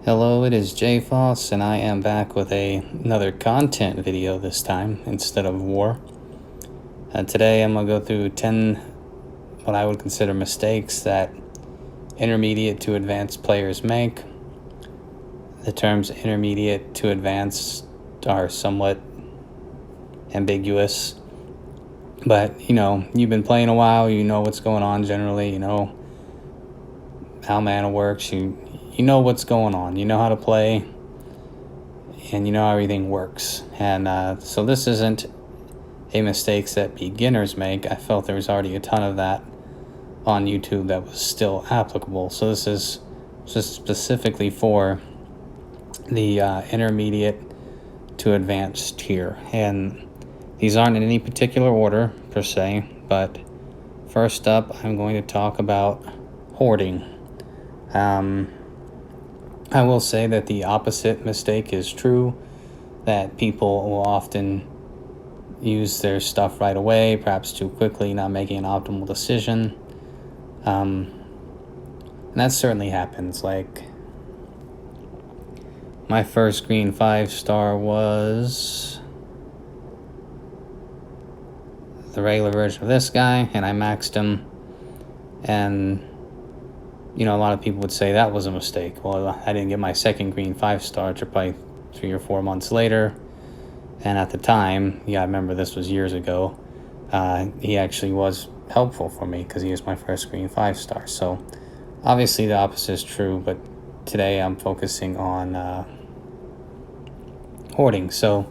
Hello, it is JFoss, and I am back with another content video this time instead of war. Today I'm going to go through 10 what I would consider mistakes that intermediate to advanced players make. The terms intermediate to advanced are somewhat ambiguous, but you've been playing a while, you know what's going on generally, you know how mana works, you know what's going on, you know how to play, and you know how everything works. And so this isn't a mistakes that beginners make. I felt there was already a ton of that on YouTube that was still applicable. So this is just specifically for the intermediate to advanced tier. And these aren't in any particular order per se, but first up, I'm going to talk about hoarding. I will say that the opposite mistake is true, that people will often use their stuff right away, perhaps too quickly, not making an optimal decision. And that certainly happens. Like, my first green 5-star was the regular version of this guy, and I maxed him, and a lot of people would say that was a mistake. Well, I didn't get my second green 5-star till probably 3 or 4 months later. And at the time, I remember this was years ago, he actually was helpful for me because he was my first green 5-star. So obviously the opposite is true, but today I'm focusing on hoarding. So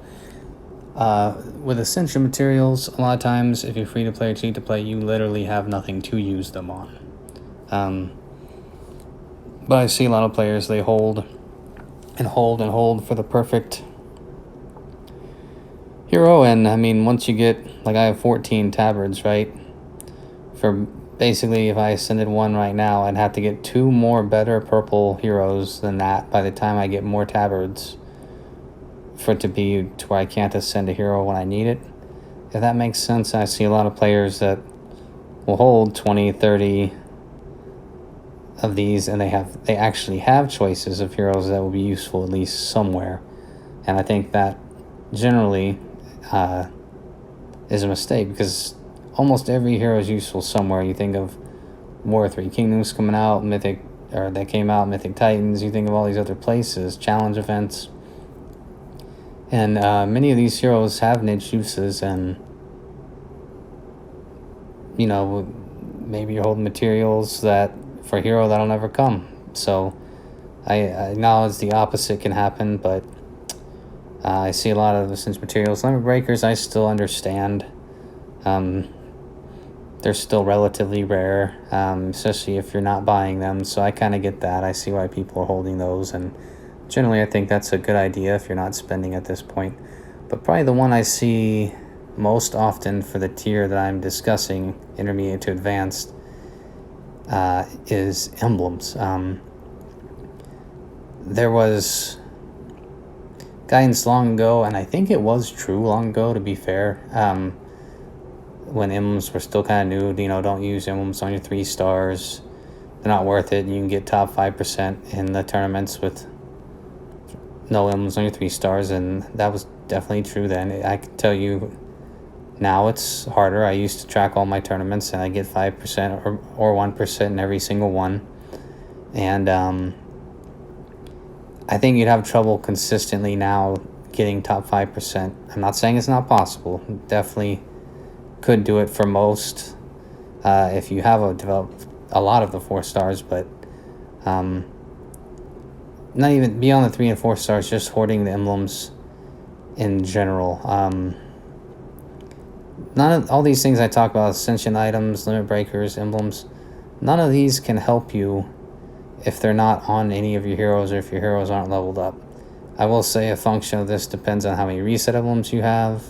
with essential materials, a lot of times if you're free to play or cheap to play, you literally have nothing to use them on. But I see a lot of players, they hold and hold and hold for the perfect hero. And I mean, once you get, like, I have 14 tabards, right? For basically, if I ascended one right now, I'd have to get 2 more better purple heroes than that by the time I get more tabards for it to be to where I can't ascend a hero when I need it. If that makes sense. I see a lot of players that will hold 20, 30 of these, and they actually have choices of heroes that will be useful at least somewhere. And I think that generally is a mistake, because almost every hero is useful somewhere. You think of War of Three Kingdoms coming out, Mythic Titans, you think of all these other places, challenge events, and many of these heroes have niche uses. And maybe you're holding materials that for a hero that'll never come. So I acknowledge the opposite can happen, but I see a lot of essential materials. Limit breakers, I still understand. They're still relatively rare, especially if you're not buying them. So I kind of get that. I see why people are holding those, and generally I think that's a good idea if you're not spending at this point. But probably the one I see most often for the tier that I'm discussing, intermediate to advanced, is emblems. There was guidance long ago, and I think it was true long ago, to be fair, when emblems were still kind of new. Don't use emblems on your 3 stars. They're not worth it. You can get top 5% in the tournaments with no emblems on your 3 stars, and that was definitely true then. I can tell you now it's harder. I used to track all my tournaments, and I get 5% or 1% in every single one. And I think you'd have trouble consistently now getting top 5%. I'm not saying it's not possible. Definitely could do it for most if you have developed a lot of the 4 stars, but not even beyond the 3 and 4 stars, just hoarding the emblems in general. None of all these things I talk about, ascension items, limit breakers, emblems, none of these can help you if they're not on any of your heroes, or if your heroes aren't leveled up. I will say a function of this depends on how many reset emblems you have.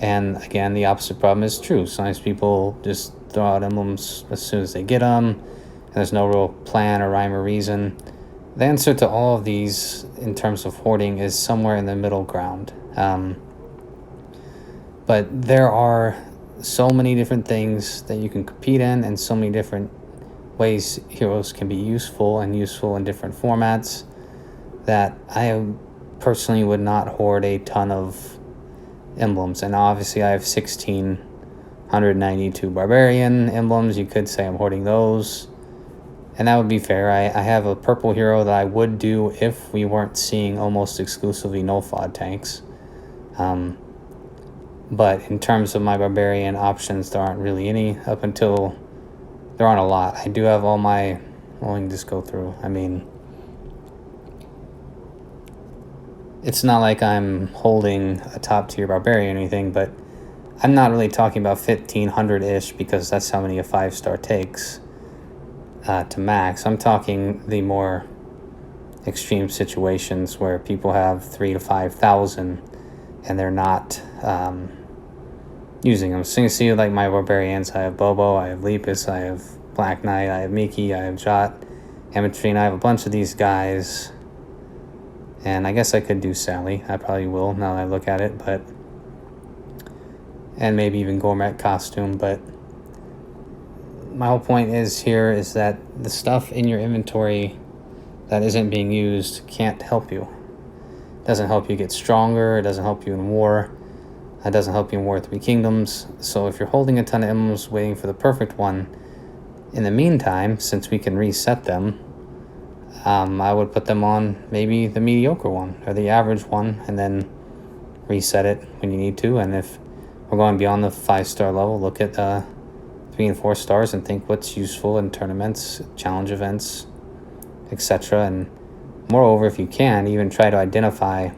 And again, the opposite problem is true. Sometimes people just throw out emblems as soon as they get them, and there's no real plan or rhyme or reason. The answer to all of these in terms of hoarding is somewhere in the middle ground. But there are so many different things that you can compete in, and so many different ways heroes can be useful in different formats. that I personally would not hoard a ton of emblems. And obviously I have 1692 barbarian emblems. You could say I'm hoarding those, and that would be fair. I have a purple hero that I would do if we weren't seeing almost exclusively no FOD tanks. But in terms of my barbarian options, there aren't really any up until... There aren't a lot. I do have all my... Well, we can just go through. I mean, it's not like I'm holding a top tier barbarian or anything, but I'm not really talking about 1500-ish because that's how many a 5-star takes to max. I'm talking the more extreme situations where people have 3,000 to 5,000 and they're not using them. So you can see, like, my barbarians, I have Bobo, I have Lepus, I have Black Knight, I have Miki, I have Jot, Amatrine. I have a bunch of these guys, and I guess I could do Sally. I probably will now that I look at it, but... And maybe even Gourmet costume, but... My whole point is that the stuff in your inventory that isn't being used can't help you. It doesn't help you get stronger, it doesn't help you in war, it doesn't help you in War of Three Kingdoms. So if you're holding a ton of emblems waiting for the perfect one, in the meantime, since we can reset them, I would put them on maybe the mediocre one or the average one, and then reset it when you need to. And if we're going beyond the 5-star level, look at 3 and 4 stars and think what's useful in tournaments, challenge events, etc. And moreover, if you can, even try to identify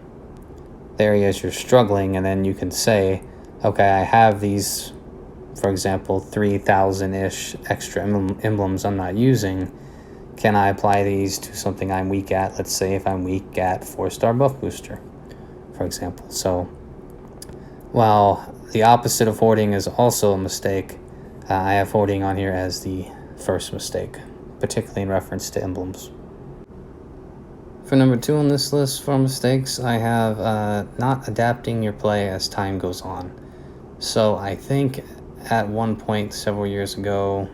the areas you're struggling, and then you can say, okay, I have these, for example, 3,000-ish extra emblems I'm not using. Can I apply these to something I'm weak at? Let's say if I'm weak at 4-star buff booster, for example. So while the opposite of hoarding is also a mistake, I have hoarding on here as the first mistake, particularly in reference to emblems. For number 2 on this list for mistakes, I have not adapting your play as time goes on. So I think at one point several years ago,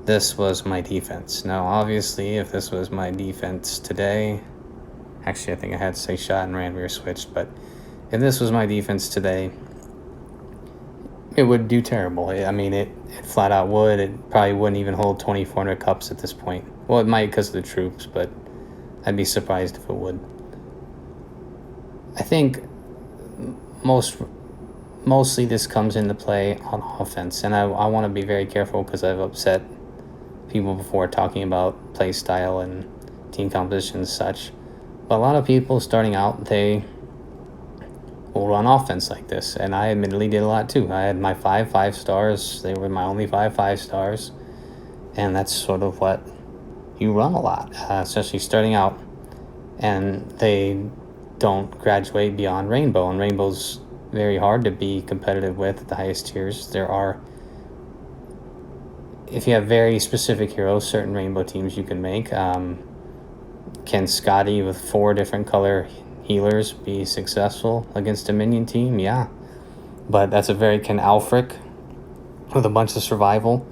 this was my defense. Now, obviously, if this was my defense today... Actually, I think I had to say shot and Ranveer switched, but if this was my defense today, it would do terrible. I mean, it flat out would. It probably wouldn't even hold 2,400 cups at this point. Well, it might because of the troops, but I'd be surprised if it would. I think mostly this comes into play on offense, and I want to be very careful because I've upset people before talking about play style and team composition and such. But a lot of people starting out, they will run offense like this, and I admittedly did a lot too. I had my 5 stars. They were my only 5 stars, and that's sort of what you run a lot, especially starting out, and they don't graduate beyond Rainbow, and Rainbow's very hard to be competitive with at the highest tiers. There are, if you have very specific heroes, certain Rainbow teams you can make. Can Scotty with 4 different color healers be successful against a minion team? Yeah, but that's a very... Can Alfric with a bunch of survival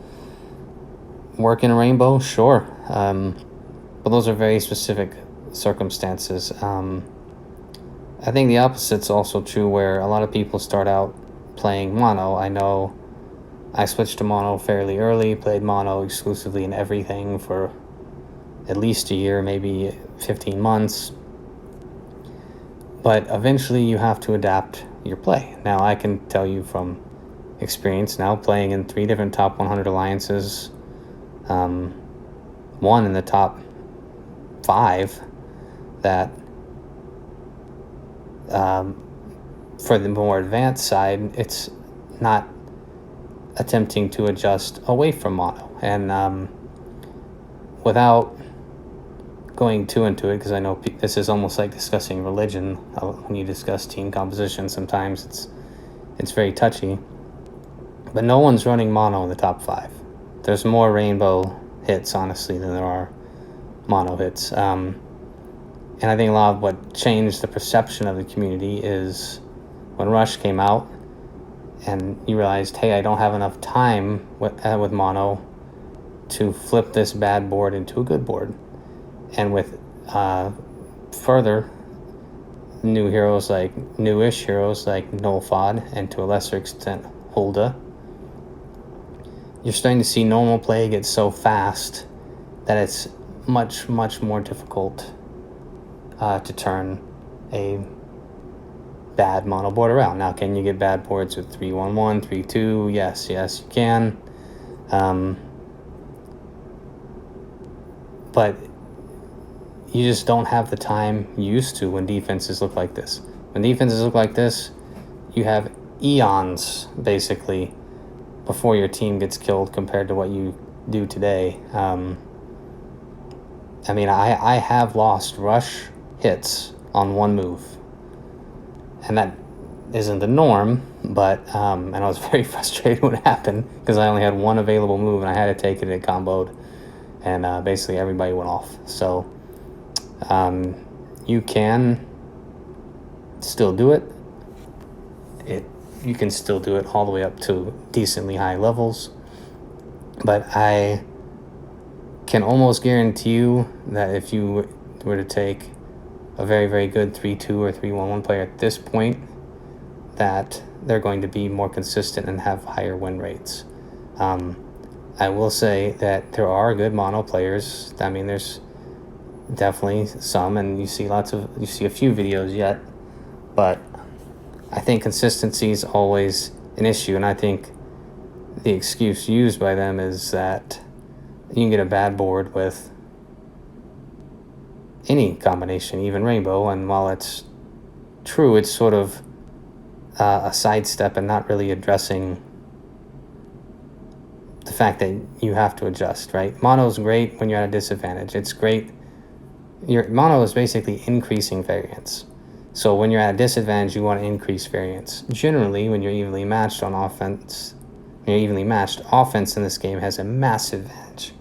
work in a Rainbow? Sure, but those are very specific circumstances. I think the opposite's also true, where a lot of people start out playing mono. I know I switched to mono fairly early, played mono exclusively in everything for at least a year, maybe 15 months. But eventually you have to adapt your play. Now, I can tell you from experience now, playing in 3 different top 100 alliances, 1 in the top 5, that for the more advanced side, it's not attempting to adjust away from mono. And without going too into it, because I know this is almost like discussing religion. When you discuss team composition, sometimes it's very touchy. But no one's running mono in the top 5. There's more Rainbow hits, honestly, than there are mono hits. And I think a lot of what changed the perception of the community is when Rush came out and you realized, hey, I don't have enough time with mono to flip this bad board into a good board. And with further, newish heroes like Nulfod and to a lesser extent Hulda, you're starting to see normal play get so fast that it's much, much more difficult to turn a bad mono board around. Now, can you get bad boards with 3-1-1, 3-2? Yes, you can. But you just don't have the time you used to when defenses look like this. When defenses look like this, you have eons, basically, before your team gets killed compared to what you do today. I mean, I have lost rush hits on one move. And that isn't the norm, but and I was very frustrated when it happened because I only had one available move and I had to take it and it comboed. And basically everybody went off. So you can still do it. You can still do it all the way up to decently high levels. But I can almost guarantee you that if you were to take a very, very good 3-2 or 3-1-1 player at this point, that they're going to be more consistent and have higher win rates. I will say that there are good mono players. I mean, there's definitely some, and you see a few videos yet, but I think consistency is always an issue, and I think the excuse used by them is that you can get a bad board with any combination, even rainbow, and while it's true, it's sort of a sidestep and not really addressing the fact that you have to adjust, right? Mono is great when you're at a disadvantage. It's great. Your mono is basically increasing variance. So when you're at a disadvantage, you want to increase variance. Generally, when you're evenly matched on offense, offense in this game has a massive advantage.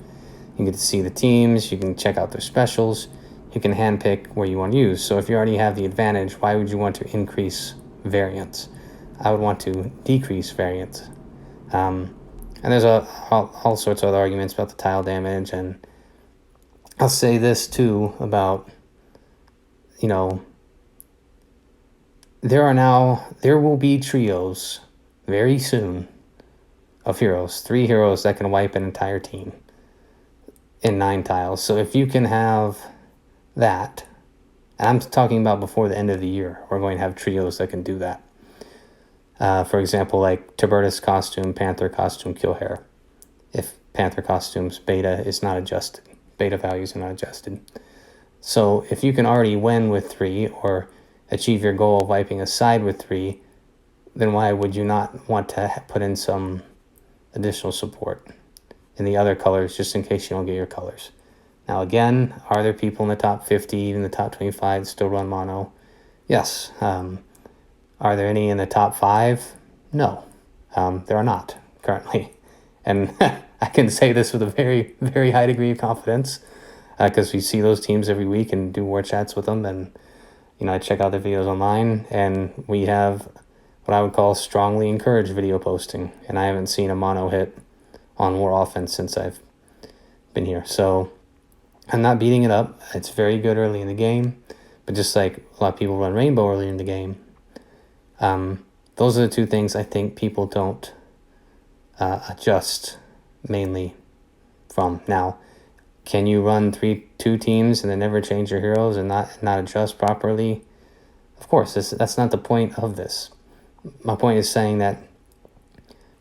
You get to see the teams, you can check out their specials, you can handpick where you want to use. So if you already have the advantage, why would you want to increase variance? I would want to decrease variance. And there's all sorts of other arguments about the tile damage, and I'll say this too about, there will be trios very soon of heroes, 3 heroes that can wipe an entire team in 9 tiles. So if you can have that, and I'm talking about before the end of the year, we're going to have trios that can do that. For example, like Tibertus costume, Panther costume, kill hair. If Panther costume's beta values are not adjusted. So if you can already win with 3 or achieve your goal of wiping a side with 3, then why would you not want to put in some additional support in the other colors just in case you don't get your colors? Now again, are there people in the top 50, even the top 25 that still run mono? Yes. Are there any in the top 5? No, there are not currently. And I can say this with a very, very high degree of confidence because we see those teams every week and do war chats with them. And, I check out their videos online, and we have what I would call strongly encouraged video posting. And I haven't seen a mono hit on war offense since I've been here. So I'm not beating it up. It's very good early in the game. But just like a lot of people run rainbow early in the game, those are the 2 things I think people don't adjust mainly from. Now, can you run 2 teams and then never change your heroes and not adjust properly? Of course, that's not the point of this. My point is saying that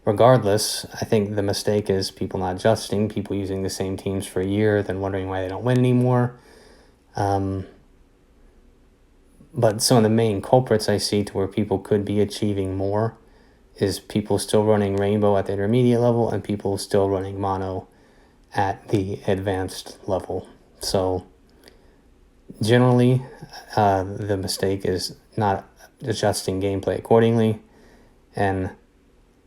regardless, I think the mistake is people not adjusting, people using the same teams for a year, then wondering why they don't win anymore. But some of the main culprits I see to where people could be achieving more is people still running rainbow at the intermediate level and people still running mono at the advanced level. So generally, the mistake is not adjusting gameplay accordingly, and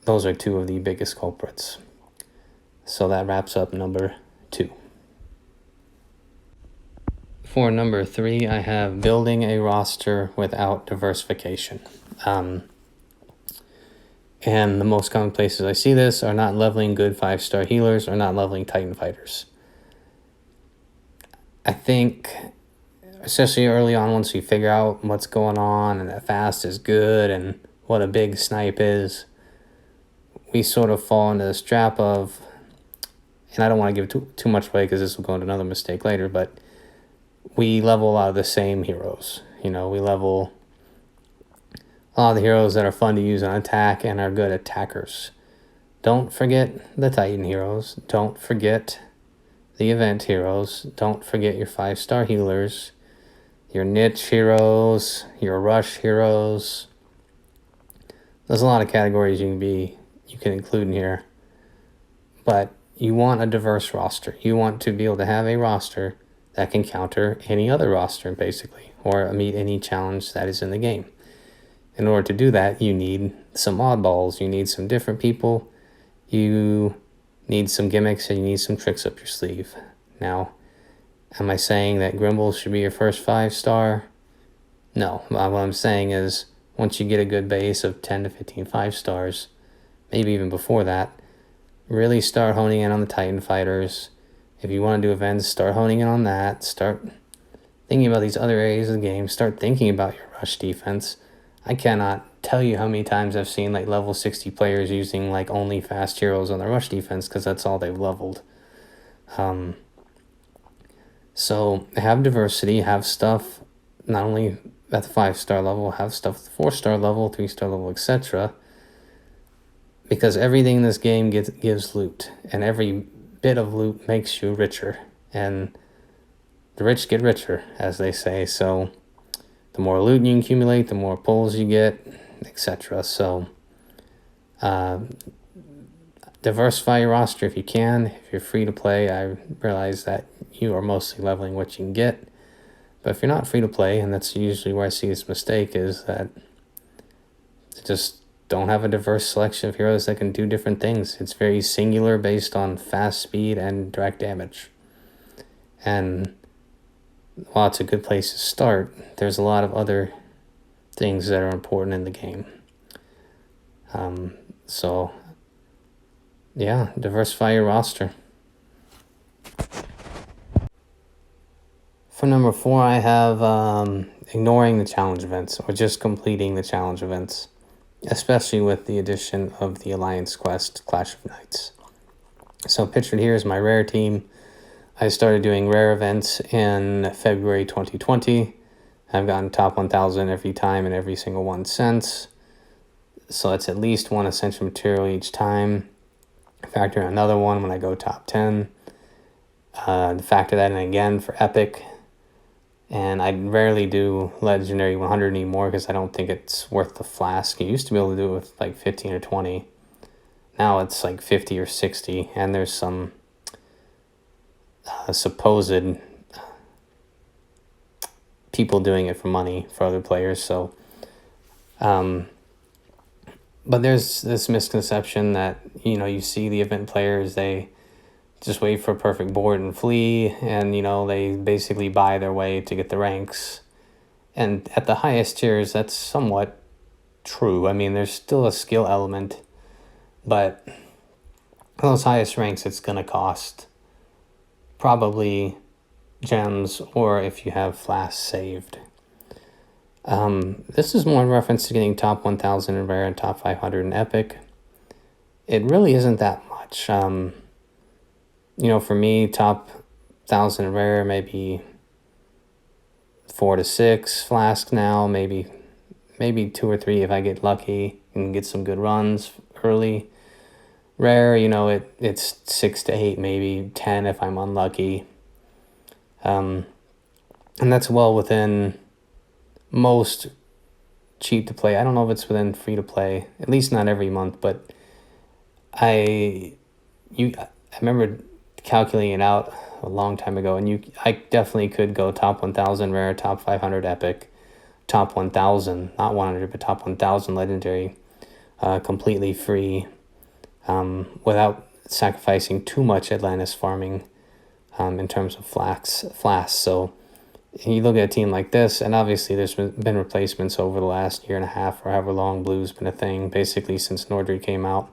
those are 2 of the biggest culprits. So that wraps up number 2. For number 3, I have building a roster without diversification. And the most common places I see this are not leveling good 5-star healers or not leveling Titan fighters. I think especially early on, once you figure out what's going on and that fast is good and what a big snipe is, we sort of fall into this trap of, and I don't want to give too much away because this will go into another mistake later, but we level a lot of the same heroes. We level a lot of the heroes that are fun to use on attack and are good attackers. Don't forget the Titan heroes. Don't forget the event heroes. Don't forget your 5-star healers, your niche heroes, your rush heroes. There's a lot of categories you can include in here, but you want a diverse roster. You want to be able to have a roster that can counter any other roster, basically, or meet any challenge that is in the game. In order to do that, you need some oddballs. You need some different people. You need some gimmicks, and you need some tricks up your sleeve. Now, am I saying that Grimble should be your first 5-star? No. What I'm saying is, once you get a good base of 10 to 15 5-stars, maybe even before that, really start honing in on the Titan fighters. If you want to do events, start honing in on that. Start thinking about these other areas of the game. Start thinking about your rush defense. I cannot tell you how many times I've seen like level 60 players using like only fast heroes on their rush defense because that's all they've leveled. So have diversity, have stuff not only at the 5-star level, have stuff at the 4-star level, 3-star level, etc. Because everything in this game gives loot, and every bit of loot makes you richer, and the rich get richer, as they say. So the more loot you accumulate, the more pulls you get, etc. So diversify your roster if you can. If you're free to play, I realize that you are mostly leveling what you can get. But if you're not free to play, and that's usually where I see this mistake, is that just don't have a diverse selection of heroes that can do different things. It's very singular based on fast speed and direct damage. And while it's a good place to start, there's a lot of other things that are important in the game. So yeah, diversify your roster. For number 4, I have ignoring the challenge events, or just completing the challenge events, especially with the addition of the Alliance Quest Clash of Knights. So pictured here is my rare team. I started doing rare events in February 2020. I've gotten top 1,000 every time and every single one since. So it's at least one essential material each time. Factor in another one when I go top 10. Factor that in again for epic. And I rarely do legendary 100 anymore because I don't think it's worth the flask. You used to be able to do it with like 15 or 20. Now it's like 50 or 60. And there's some supposed people doing it for money for other players. So, but there's this misconception that, you see the event players, they just wait for a perfect board and flee, and, they basically buy their way to get the ranks. And at the highest tiers, that's somewhat true. I mean, there's still a skill element, but those highest ranks, it's going to cost probably gems, or if you have flasks saved. This is more in reference to getting top 1,000 in rare and top 500 in epic. It really isn't that much. For me, top 1,000 in rare, maybe 4 to 6 flasks now, maybe 2 or 3 if I get lucky and get some good runs early. Rare, it's 6 to 8, maybe 10 if I'm unlucky. And that's well within most cheap to play. I don't know if it's within free to play, at least not every month, but I remember calculating it out a long time ago, and I definitely could go top 1,000 rare, top 500 epic, top 1,000, not 100, but top 1,000 legendary, completely free, without sacrificing too much Atlantis farming in terms of flasks. So you look at a team like this, and obviously there's been replacements over the last year and a half, or however long Blue's been a thing, basically since Nordry came out.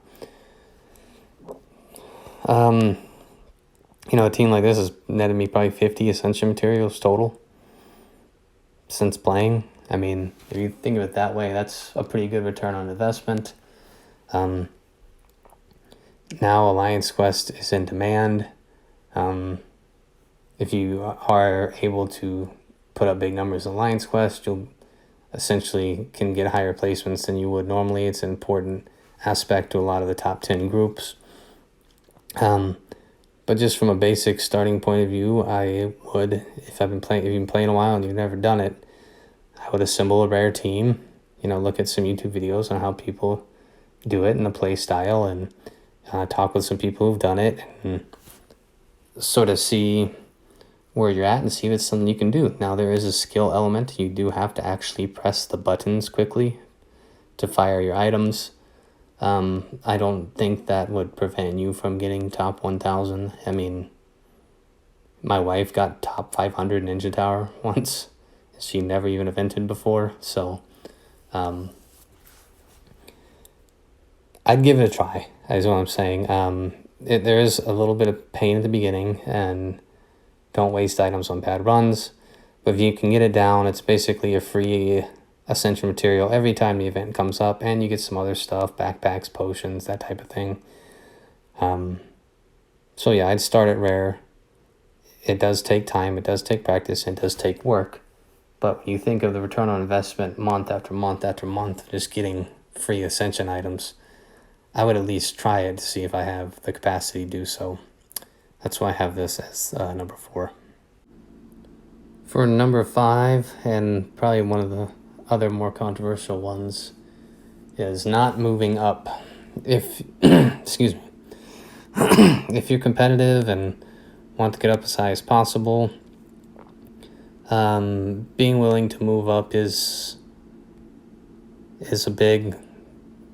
A team like this has netted me probably 50 essential materials total. since playing. I mean, if you think of it that way, that's a pretty good return on investment. Now Alliance Quest is in demand. If you are able to put up big numbers in Alliance Quest, you'll essentially can get higher placements than you would normally. It's an important aspect to a lot of the top 10 groups. But just from a basic starting point of view, I would, if you've been playing a while and you've never done it, I would assemble a rare team, look at some YouTube videos on how people do it and the play style, and talk with some people who've done it and sort of see where you're at and see if it's something you can do. Now, there is a skill element. You do have to actually press the buttons quickly to fire your items. I don't think that would prevent you from getting top 1,000. I mean, my wife got top 500 Ninja Tower once. She never even evented before, so I'd give it a try, is what I'm saying. There is a little bit of pain at the beginning, and don't waste items on bad runs. But if you can get it down, it's basically a free Ascension material every time the event comes up, and you get some other stuff, backpacks, potions, that type of thing. So yeah, I'd start at rare. It does take time, it does take practice, and it does take work. But when you think of the return on investment month after month after month, just getting free Ascension items, I would at least try it to see if I have the capacity to do so. That's why I have this as number 4. For number 5, and probably one of the other more controversial ones, is not moving up. If excuse me, if you're competitive and want to get up as high as possible, being willing to move up is a big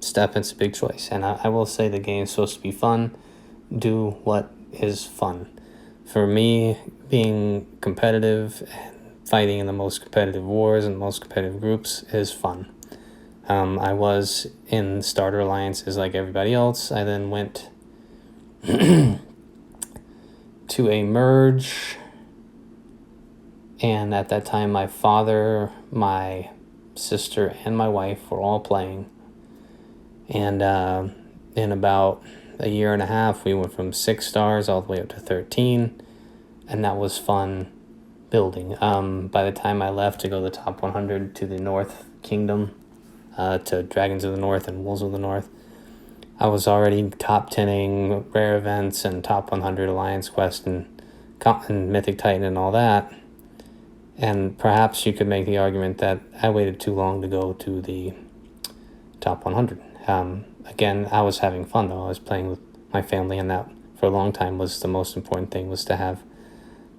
step. It's a big choice, and I will say the game's supposed to be fun. Do what is fun. For me, being competitive and fighting in the most competitive wars and most competitive groups is fun. I was in starter alliances like everybody else. I then went to a merge, and at that time my father, my sister, and my wife were all playing, and in about a year and a half we went from 6 stars all the way up to 13, and that was fun building. By the time I left to go to the top 100 to the North Kingdom, to Dragons of the North and Wolves of the North, I was already top 10ing rare events and top 100 Alliance Quest and Mythic Titan and all that. And perhaps you could make the argument that I waited too long to go to the top 100. Again, I was having fun though. I was playing with my family, and that for a long time was the most important thing, was to have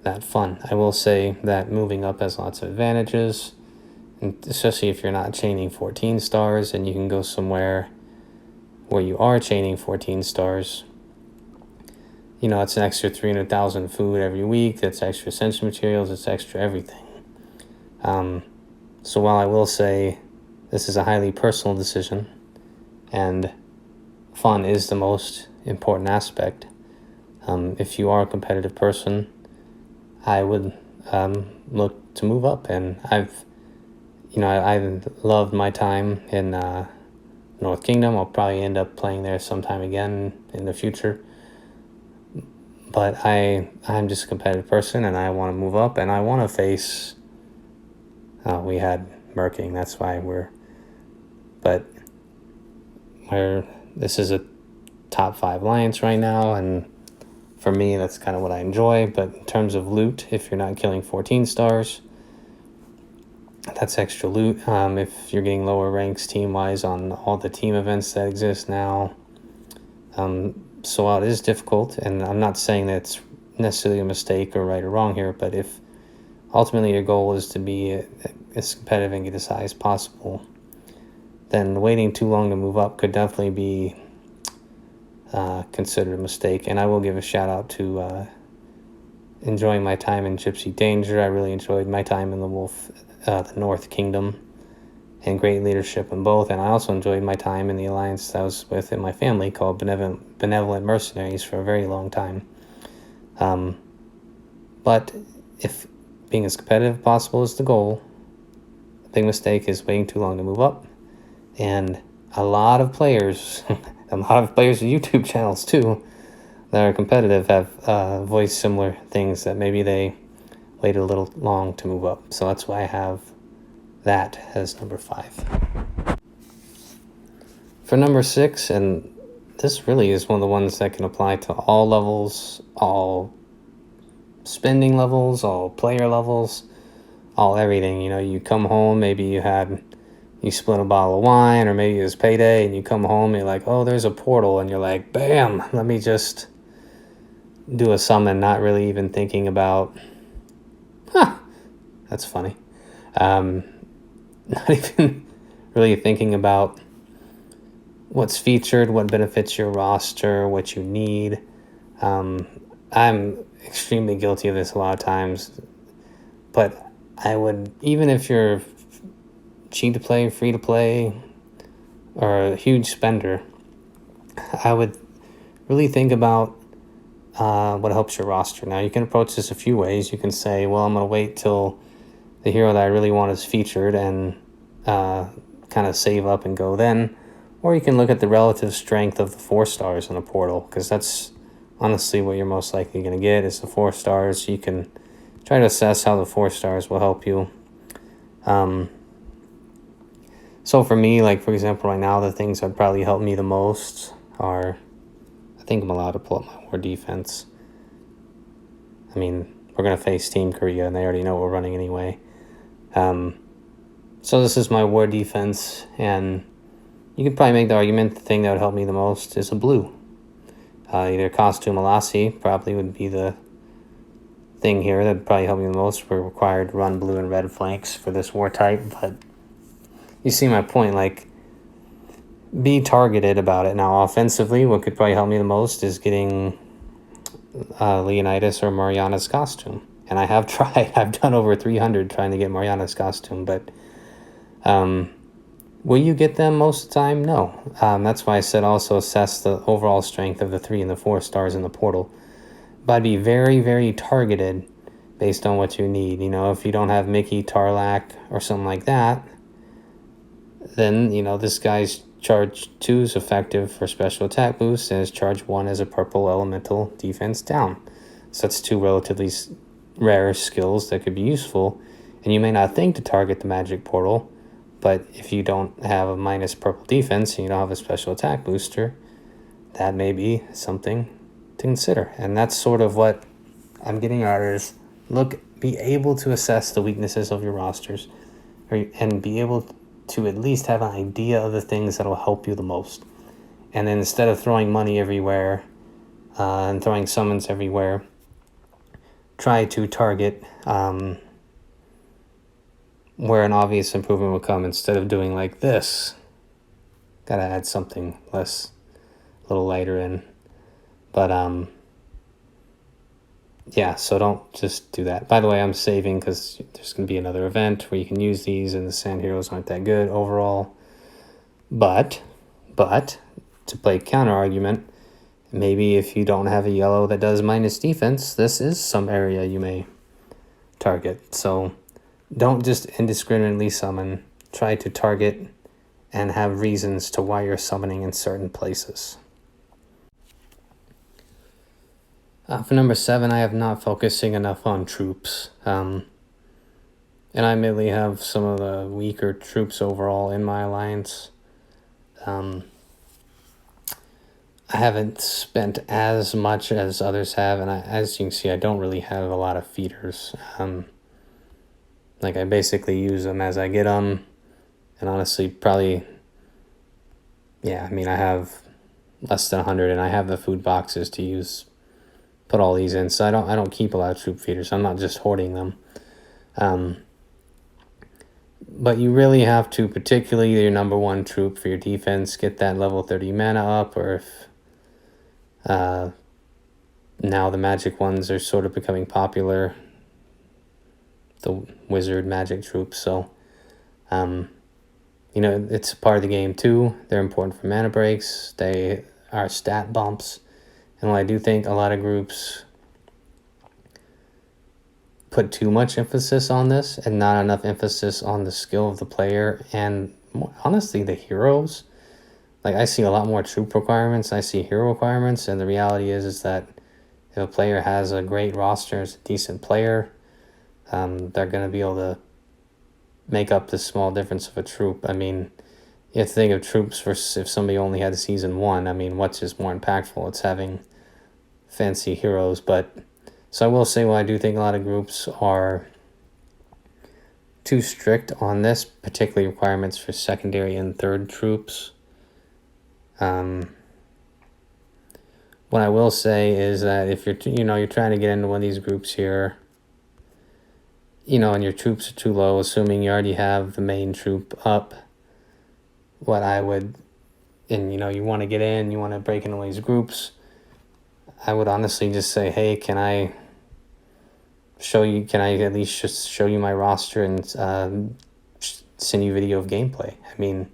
that fun. I will say that moving up has lots of advantages, and especially if you're not chaining 14 stars and you can go somewhere where you are chaining 14 stars. It's an extra 300,000 food every week, that's extra Ascension materials, it's extra everything. So while I will say this is a highly personal decision, and fun is the most important aspect, if you are a competitive person, I would look to move up. And I loved my time in North Kingdom. I'll probably end up playing there sometime again in the future. But I'm just a competitive person, and I want to move up, and I want to face... we had Merking, that's why this is a top 5 alliance right now, and for me, that's kind of what I enjoy. But in terms of loot, if you're not killing 14 stars, that's extra loot. If you're getting lower ranks team-wise on all the team events that exist now, so while it is difficult, and I'm not saying that it's necessarily a mistake or right or wrong here, but if ultimately your goal is to be as competitive and get as high as possible, then waiting too long to move up could definitely be considered a mistake. And I will give a shout out to enjoying my time in Gypsy Danger. I really enjoyed my time in the North Kingdom, and great leadership in both. And I also enjoyed my time in the alliance I was with in my family called Benevolent Mercenaries for a very long time. But if being as competitive as possible is the goal, big mistake is waiting too long to move up. And a lot of players, a lot of players with YouTube channels too, that are competitive have voiced similar things, that maybe they waited a little long to move up. So that's why I have that as number 5. For number 6, and this really is one of the ones that can apply to all levels, all spending levels, all player levels, all everything. You know, you come home, maybe you split a bottle of wine, or maybe it was payday, and you come home and you're like, oh, there's a portal, and you're like, bam, let me just do a summon, not really even thinking about, that's funny. Not even really thinking about what's featured, what benefits your roster, what you need. I'm extremely guilty of this a lot of times, but I would, even if you're cheap to play, free to play, or a huge spender, I would really think about what helps your roster. Now, you can approach this a few ways. You can say, well, I'm going to wait till the hero that I really want is featured and kind of save up and go then. Or you can look at the relative strength of the 4 stars in a portal, because that's honestly what you're most likely going to get is the 4 stars. You can try to assess how the 4 stars will help you. So for me, like for example, right now, the things that probably help me the most are, I think I'm allowed to pull up my war defense. I mean, we're going to face Team Korea, and they already know what we're running anyway. So this is my war defense, and you could probably make the argument the thing that would help me the most is a blue. Either Costume Alasi probably would be the thing here that would probably help me the most. We're required to run blue and red flanks for this war type, but you see my point, like, be targeted about it. Now, offensively, what could probably help me the most is getting Leonidas or Mariana's costume. And I have tried. I've done over 300 trying to get Mariana's costume, but will you get them most of the time? No. That's why I said also assess the overall strength of the 3 and the 4 stars in the portal. But be very, very targeted based on what you need. You know, if you don't have Mickey, Tarlac, or something like that, then, you know, this guy's charge 2 is effective for special attack boost, and his charge 1 is a purple elemental defense down. So that's 2 relatively rare skills that could be useful, and you may not think to target the magic portal, but if you don't have a minus purple defense and you don't have a special attack booster, that may be something to consider. And that's sort of what I'm getting at is, be able to assess the weaknesses of your rosters, and be able to at least have an idea of the things that will help you the most. And then instead of throwing money everywhere and throwing summons everywhere, try to target where an obvious improvement will come, instead of doing like this. Gotta add something less, a little lighter in. But yeah, so don't just do that. By the way, I'm saving because there's going to be another event where you can use these, and the sand heroes aren't that good overall. But to play counter argument, maybe if you don't have a yellow that does minus defense, this is some area you may target. So don't just indiscriminately summon. Try to target and have reasons to why you're summoning in certain places. For number 7, I have not focusing enough on troops. And I admittedly have some of the weaker troops overall in my alliance. I haven't spent as much as others have, and as you can see, I don't really have a lot of feeders. Like, I basically use them as I get them, and honestly, probably, yeah, I mean, I have less than 100, and I have the food boxes to use, put all these in, so I don't keep a lot of troop feeders. I'm not just hoarding them. But you really have to, particularly your number 1 troop for your defense, get that level 30 mana up, or if now the magic ones are sort of becoming popular, the wizard magic troops. So, you know, it's a part of the game too. They're important for mana breaks. They are stat bumps. And while I do think a lot of groups put too much emphasis on this and not enough emphasis on the skill of the player and honestly the heroes. Like, I see a lot more troop requirements, I see hero requirements, and the reality is that if a player has a great roster, is a decent player, they're going to be able to make up the small difference of a troop. I mean, you have to think of troops versus if somebody only had season 1. I mean, what's just more impactful? It's having fancy heroes. But so I will say, well, I do think a lot of groups are too strict on this, particularly requirements for secondary and third troops. What I will say is that if you're you're trying to get into one of these groups here, and your troops are too low, assuming you already have the main troop up, what I would, and you want to get in, you want to break into one of these groups, I would honestly just say, hey, can I at least just show you my roster and send you video of gameplay? I mean,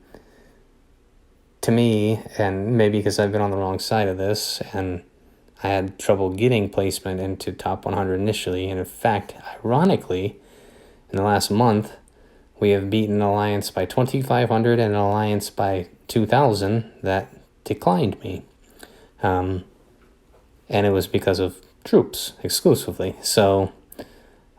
to me, and maybe because I've been on the wrong side of this, and I had trouble getting placement into top 100 initially, and in fact, ironically, in the last month, we have beaten an alliance by 2,500 and an alliance by 2,000 that declined me. And it was because of troops exclusively. So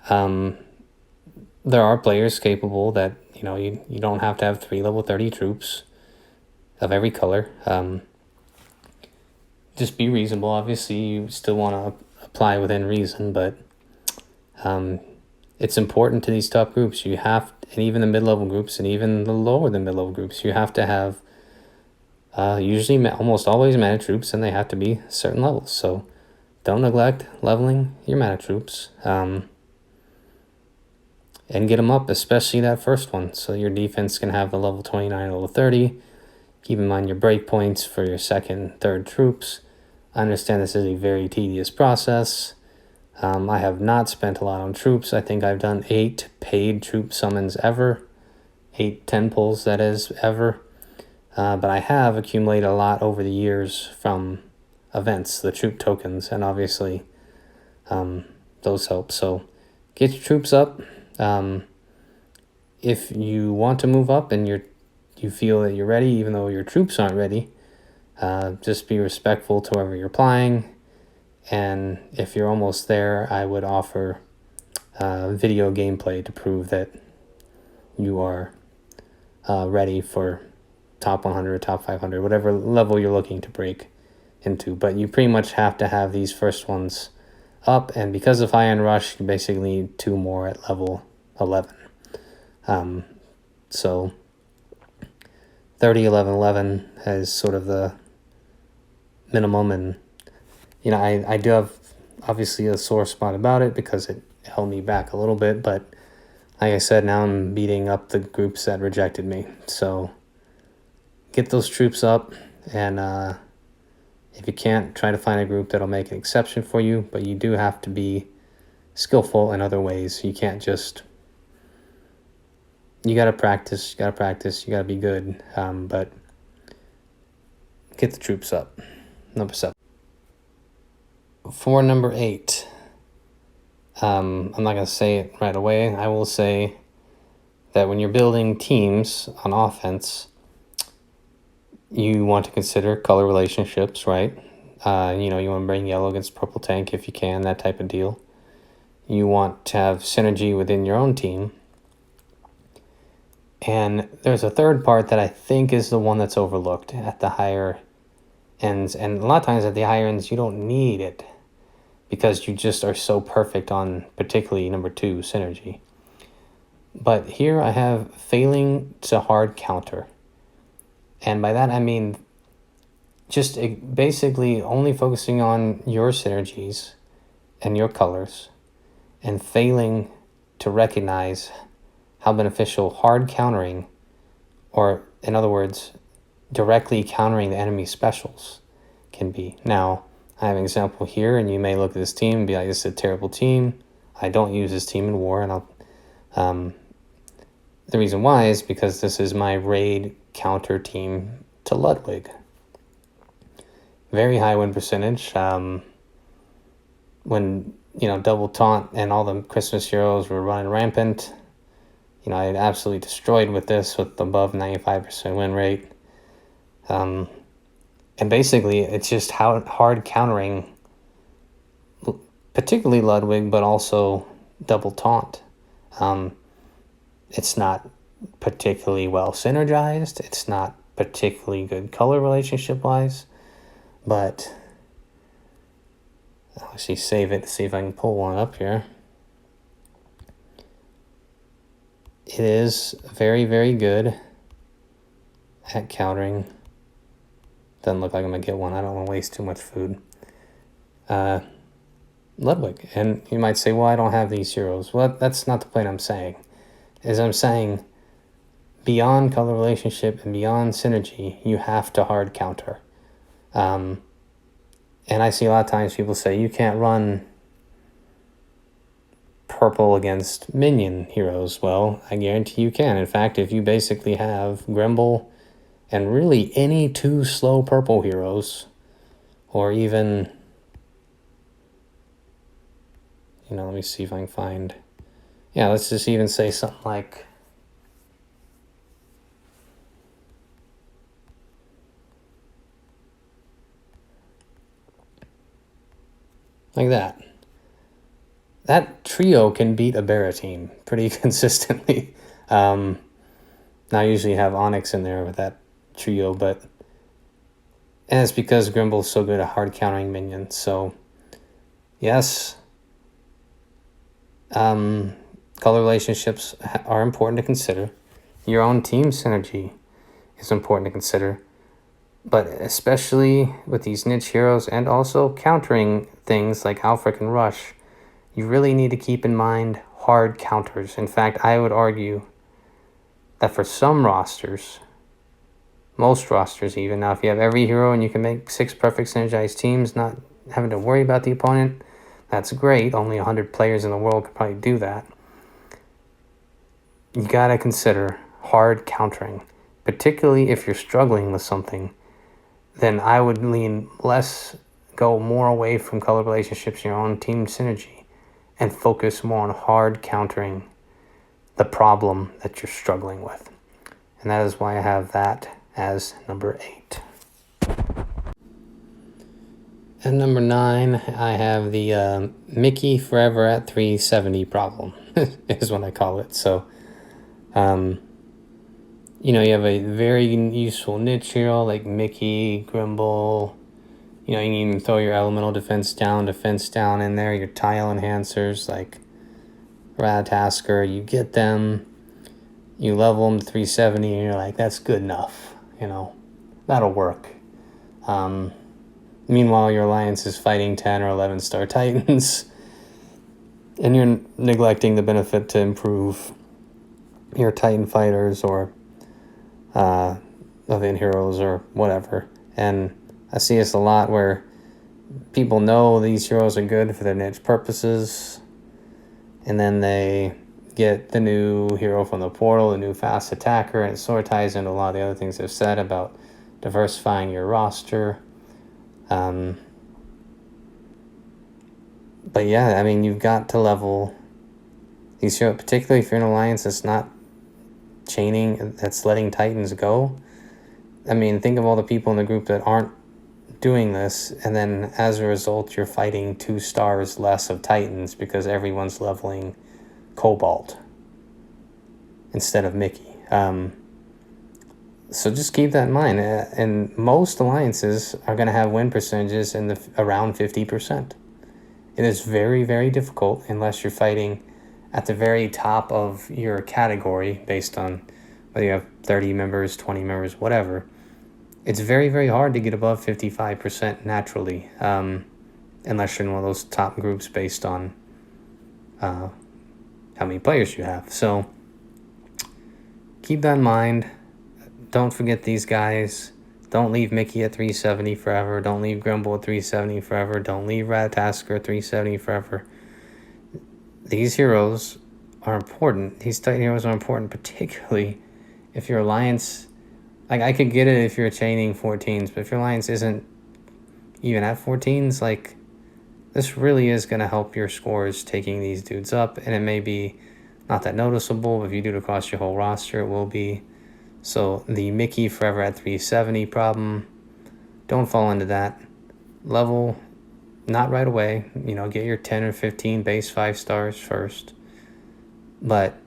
there are players capable that, you don't have to have 3 level 30 troops of every color. Just be reasonable. Obviously, you still want to apply within reason, but it's important to these top groups. You have, and even the mid-level groups and even the lower than mid-level groups, you have to have usually almost always mana troops, and they have to be certain levels. So don't neglect leveling your mana troops, and get them up, especially that first one, so your defense can have the level 29 level 30. Keep in mind your breakpoints for your second, third troops. I understand this is a very tedious process. I have not spent a lot on troops. I think I've done 8 paid troop summons ever. 8 10 pulls, that is, ever. But I have accumulated a lot over the years from events, the troop tokens, and obviously those help. So get your troops up. If you want to move up and you feel that you're ready, even though your troops aren't ready, just be respectful to whoever you're applying. And if you're almost there, I would offer video gameplay to prove that you are ready for top 100, top 500, whatever level you're looking to break into. But you pretty much have to have these first ones up, and because of Iron Rush, you basically need 2 more at level 11. So 30, 11, 11 is sort of the minimum, and I do have obviously a sore spot about it because it held me back a little bit, but like I said, now I'm beating up the groups that rejected me. So get those troops up, and if you can't, try to find a group that'll make an exception for you, but you do have to be skillful in other ways. You can't just, you gotta practice, you gotta be good, but get the troops up. Number 7. For number 8, I'm not going to say it right away. I will say that when you're building teams on offense, you want to consider color relationships, right? You want to bring yellow against purple tank if you can, that type of deal. You want to have synergy within your own team. And there's a third part that I think is the one that's overlooked at the higher ends. And a lot of times at the higher ends, you don't need it because you just are so perfect on particularly number 2, synergy. But here I have failing to hard counter. And by that I mean just basically only focusing on your synergies and your colors and failing to recognize how beneficial hard countering, or in other words, directly countering the enemy specials, can be. Now, I have an example here, and you may look at this team and be like, this is a terrible team. I don't use this team in war, and the reason why is because this is my raid counter team to Ludwig. Very high win percentage. When double taunt and all the Christmas heroes were running rampant. I had absolutely destroyed with this with above 95% win rate. And basically, it's just how hard countering, particularly Ludwig, but also double taunt. It's not particularly well synergized. It's not particularly good color relationship wise, but I'll actually save it to see if I can pull one up here. It is very, very good at countering. Doesn't look like I'm gonna get one. I don't want to waste too much food. Ludwig, and you might say, well, I don't have these heroes. Well, that's not the point I'm saying. I'm saying beyond color relationship and beyond synergy, you have to hard counter. And I see a lot of times people say you can't run purple against minion heroes. Well, I guarantee you can. In fact, if you basically have Grimble and really any 2 slow purple heroes, or even, let me see if I can find, let's just even say something like that. That trio can beat a Barra team pretty consistently. Now I usually have Onyx in there with that trio, and it's because Grimble's so good at hard countering minions. So yes, color relationships are important to consider. Your own team synergy is important to consider. But especially with these niche heroes and also countering things like Alfric and Rush, you really need to keep in mind hard counters. In fact, I would argue that for some rosters, most rosters even, now if you have every hero and you can make 6 perfect synergized teams, not having to worry about the opponent, that's great. Only 100 players in the world could probably do that. You gotta consider hard countering, particularly if you're struggling with something. Then I would go more away from color relationships, your own team synergy, and focus more on hard countering the problem that you're struggling with. And that is why I have that as number 8. And number 9, I have the Mickey Forever at 370 problem, is what I call it. So, you have a very useful niche hero like Mickey, Grimble. You can even throw your elemental defense down in there, your tile enhancers like Ratatasker. You get them, you level them to 370, and you're like, that's good enough. That'll work. Meanwhile, your alliance is fighting 10 or 11 star titans, and you're neglecting the benefit to improve your titan fighters or event heroes or whatever. And I see this a lot where people know these heroes are good for their niche purposes, and then they get the new hero from the portal, the new fast attacker, and it sort of ties into a lot of the other things I've said about diversifying your roster. But yeah, I mean, you've got to level these heroes, particularly if you're in an alliance that's not chaining, that's letting titans go. I mean, think of all the people in the group that aren't doing this, and then as a result, you're fighting 2 stars less of titans because everyone's leveling Cobalt instead of Mickey. So just keep that in mind. And most alliances are going to have win percentages in around 50%. It is very, very difficult unless you're fighting at the very top of your category based on whether you have 30 members, 20 members, whatever. It's very, very hard to get above 55% naturally, unless you're in one of those top groups based on how many players you have. So keep that in mind. Don't forget these guys. Don't leave Mickey at 370 forever. Don't leave Grimble at 370 forever. Don't leave Ratatasker at 370 forever. These heroes are important. These Titan heroes are important, particularly if your alliance... Like, I could get it if you're chaining 14s, but if your alliance isn't even at 14s, like, this really is going to help your scores taking these dudes up, and it may be not that noticeable, but if you do it across your whole roster, it will be. So the Mickey forever at 370 problem, don't fall into that. Level, not right away. Get your 10 or 15 base 5 stars first. But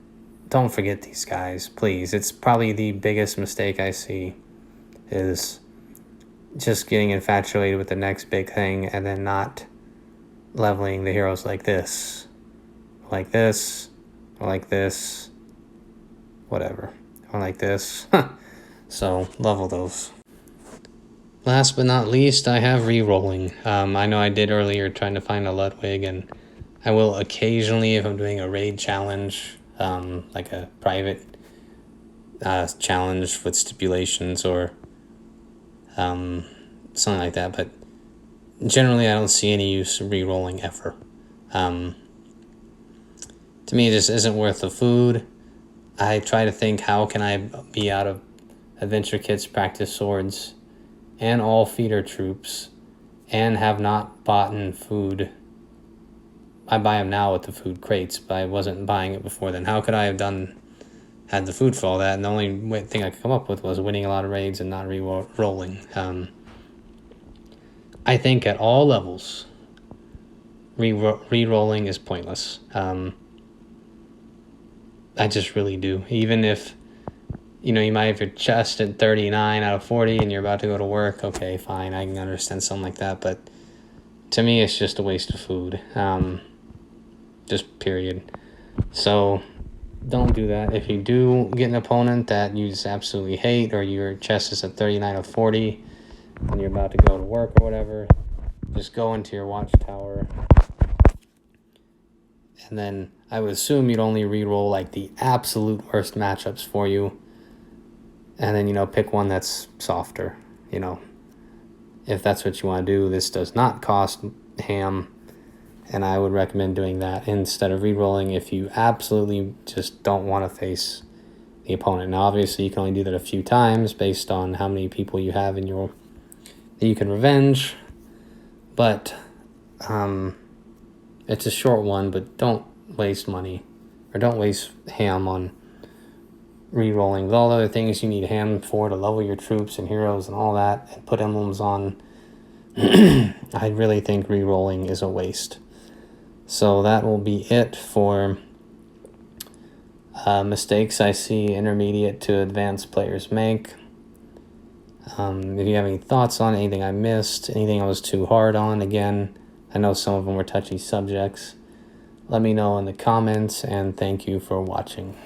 don't forget these guys, please. It's probably the biggest mistake I see is just getting infatuated with the next big thing and then not leveling the heroes like this, or like this, whatever, or like this. So level those. Last but not least, I have Rerolling. I know I did earlier trying to find a Ludwig, and I will occasionally, if I'm doing a raid challenge, like a private challenge with stipulations or something like that, but generally I don't see any use of Rerolling ever. To me, it just isn't worth the food. I try to think, how can I be out of adventure kits, practice swords, and all feeder troops, and have not bought in food? I buy them now with the food crates, but I wasn't buying it before then. How could I have had the food for all that? And the only thing I could come up with was winning a lot of raids and not re-rolling. I think at all levels, re-rolling is pointless. I just really do. Even if, you might have your chest at 39 out of 40 and you're about to go to work, okay, fine, I can understand something like that. But to me, it's just a waste of food. Just period. So don't do that. If you do get an opponent that you just absolutely hate, or your chest is at 39 out of 40 and you're about to go to work or whatever, just go into your watchtower. And then I would assume you'd only re-roll like the absolute worst matchups for you. And then, pick one that's softer, If that's what you want to do. This does not cost ham, and I would recommend doing that instead of re-rolling if you absolutely just don't want to face the opponent. Now, obviously, you can only do that a few times based on how many people you have that you can revenge. But it's a short one, but don't waste money, or don't waste ham on re-rolling. With all the other things you need ham for to level your troops and heroes and all that, and put emblems on, I really think re-rolling is a waste. So that will be it for mistakes I see intermediate to advanced players make. If you have any thoughts on anything I missed, anything I was too hard on, again, I know some of them were touchy subjects, let me know in the comments, and thank you for watching.